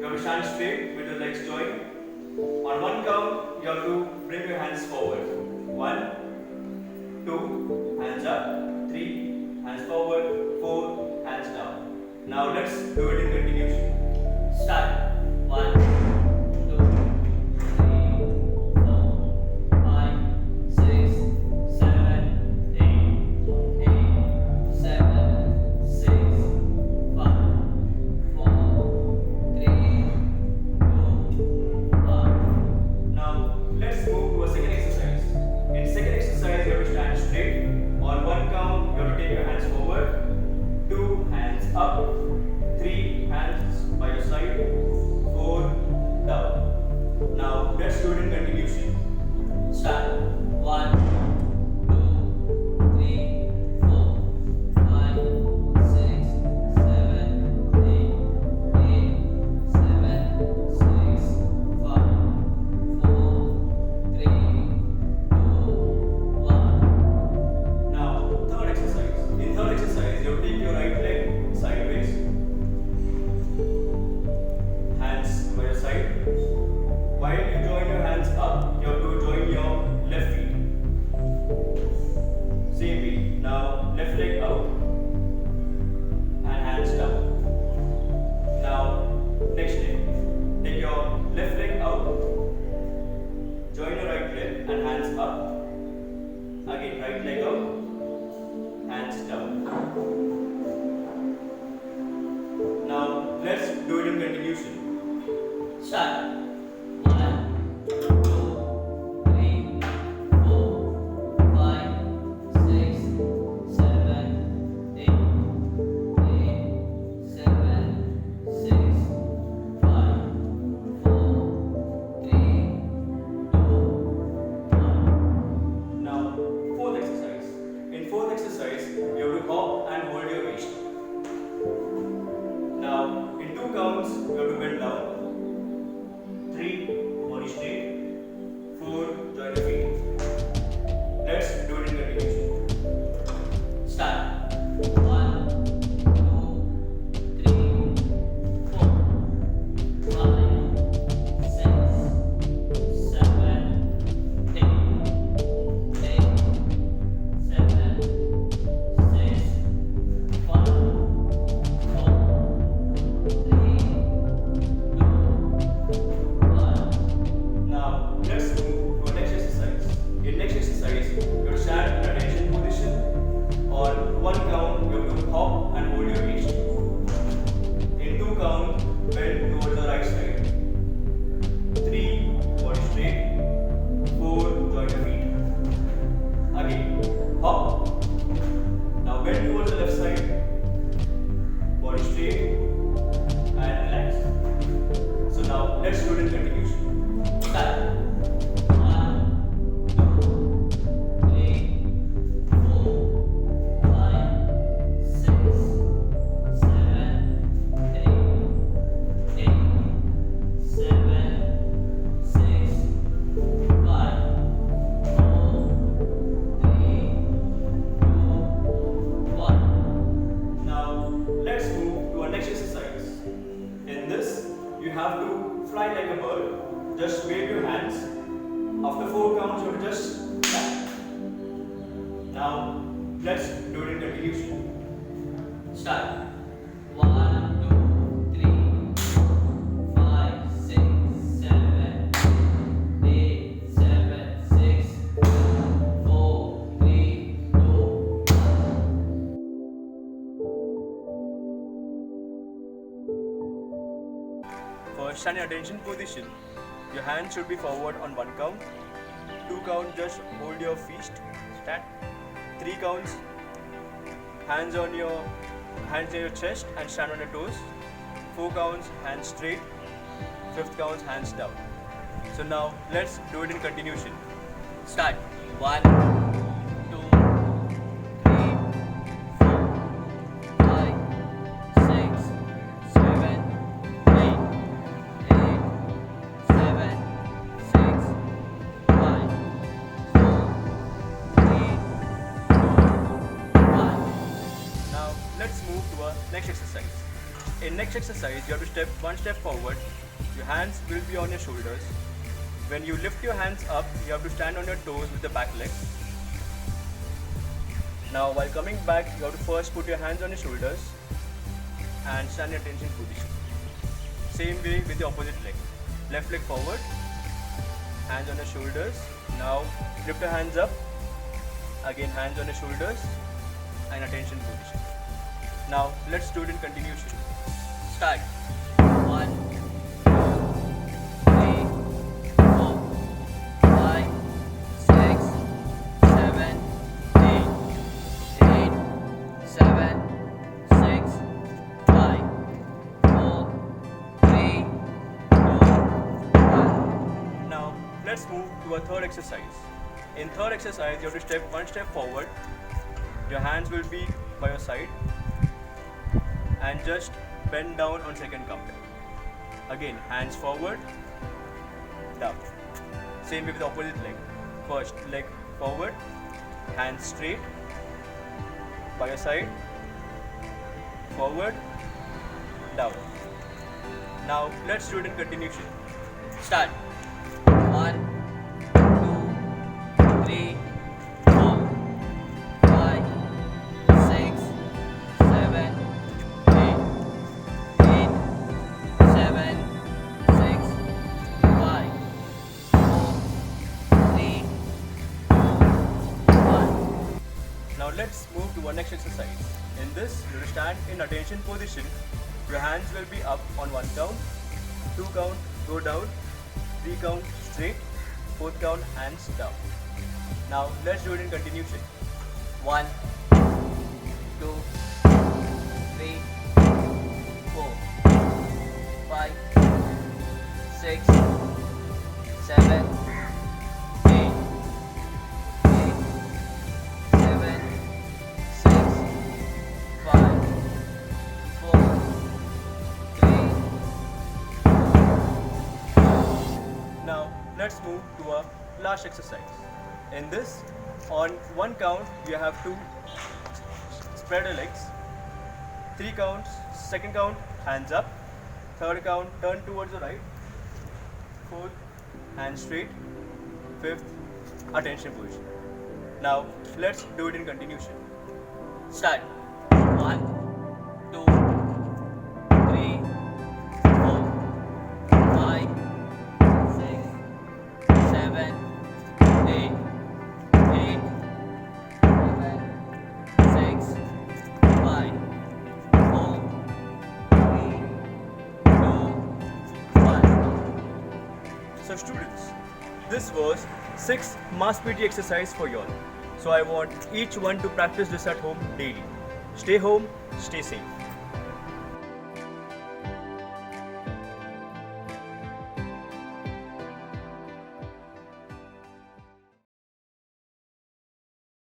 have to stand straight with your legs joined. On one count, you have to bring your hands forward. 1, 2, hands up. 3, hands forward. 4, hands down. Now let's do it in continuation. Start. 1, 2, 3, 4, 5, 6, 7, 8, 7, 6, 5, 4, 3, 2, 1. Now let's move to a second exercise. In second exercise, you have to stand straight. On one count, you have to take your hands forward. 2 hands up. 3 hands by your side. 4 down. Now let's do it in continuation. Start. 1, 2, 3, 4, 5, 6, 7, 8, 7, 6, 5, 4, 3, 2, 1. Now third exercise. In third exercise, you have to take your right leg sideways. Hands by your side. While you join your hands up, you have to join your left feet. Same way. Now left leg out and hands down. Now next leg. Take your left leg out. Join your right leg and hands up. Again, right leg out, hands down. Now let's do it in continuation. Start. 1, 2, 3, 4, 5, 6, 7, 8, 7, 6, 5, 4, 3, 2, 1. Now fourth exercise. In fourth exercise, you have to hop and hold your waist. Now in 2 counts, you have to bend down. 3, body straight. 4, join your feet. Let's do it in continuation. Start. 1, 2, 3, 4, 5, 6, 7, 8, 7, 6, 5, 4, 3, 2, 1. Now let's move to our next exercise. In next exercise, you have to stand in attention position. On one count, you have to hop and hold your waist. In 2 count, bend towards the right side. 3, body straight. 4, join your feet. Again, hop. Now bend towards the left side. Body straight and relax. So now let's do it in continuation. Start. 1, 2, 3, 4, 5, 6, 7, 8, 7, 6, 5, 4, 3, 2, 1. Now let's move to our next exercise. In this, you have to fly like a bird. Just wave your hands. After 4 counts, you have to just clap. Now let's do it in continuation. Start. 1, 2, 3, 5, 6, 7, 8, 7, 6, 4, 3, 2, 1. For standing attention position, your hands should be forward on 1 count. 2 count, just hold your fist. Stand. 3 counts, hands on your chest and stand on your toes. 4 counts, hands straight. 5th counts, hands down. So now let's do it in continuation. Start. 1, 2, 3, 4, 5, 6, 7, 8, 7, 6, 5, 4, 3, 2, 1. Now let's move to our next exercise. In next exercise, you have to step one step forward. Your hands will be on your shoulders. When you lift your hands up, you have to stand on your toes with the back leg. Now while coming back, you have to first put your hands on your shoulders and stand in attention position. Same way with the opposite leg. Left leg forward, hands on your shoulders. Now lift your hands up. Again hands on your shoulders and attention position. Now let's do it in continuation. Start. 1, 2, 3, 4, 5, 6, 7, 8, 8, 7, 6, 5, 4, 3, 2, 1. Now let's move to a third exercise. In third exercise, you have to step one step forward. Your hands will be by your side and just bend down on second count. Again, hands forward, down. Same way with the opposite leg. First leg forward, hands straight, by your side, forward, down. Now let's do it in continuation. Start. 1, 2, 3, 4, 5, 6, 7, 8, 8, 7, 6, 5, 4, 3, 2, 1. Now let's move to our next exercise. In this, you will stand in attention position. Your hands will be up on 1 count, 2 count, go down, 3 count, straight, 4th count, hands down. Now let's do it in continuation. 1, 2, 3, 4, 5, 6, 7, 8, 8, 7, 6, 5, 4, 3. Now let's move to our last exercise. In this, on 1 count, you have to spread your legs. 3 counts, 2nd count, hands up. 3rd count, turn towards the right. 4th, hands straight. 5th, attention position. Now let's do it in continuation. Start. 1, 2, 3, 4, 5, 6, 7, 8, 8, 7, 6, 5, 4, 3, 2, 1. So students, this was 6 mass PT exercise for you all. So I want each one to practice this at home daily. Stay home, stay safe.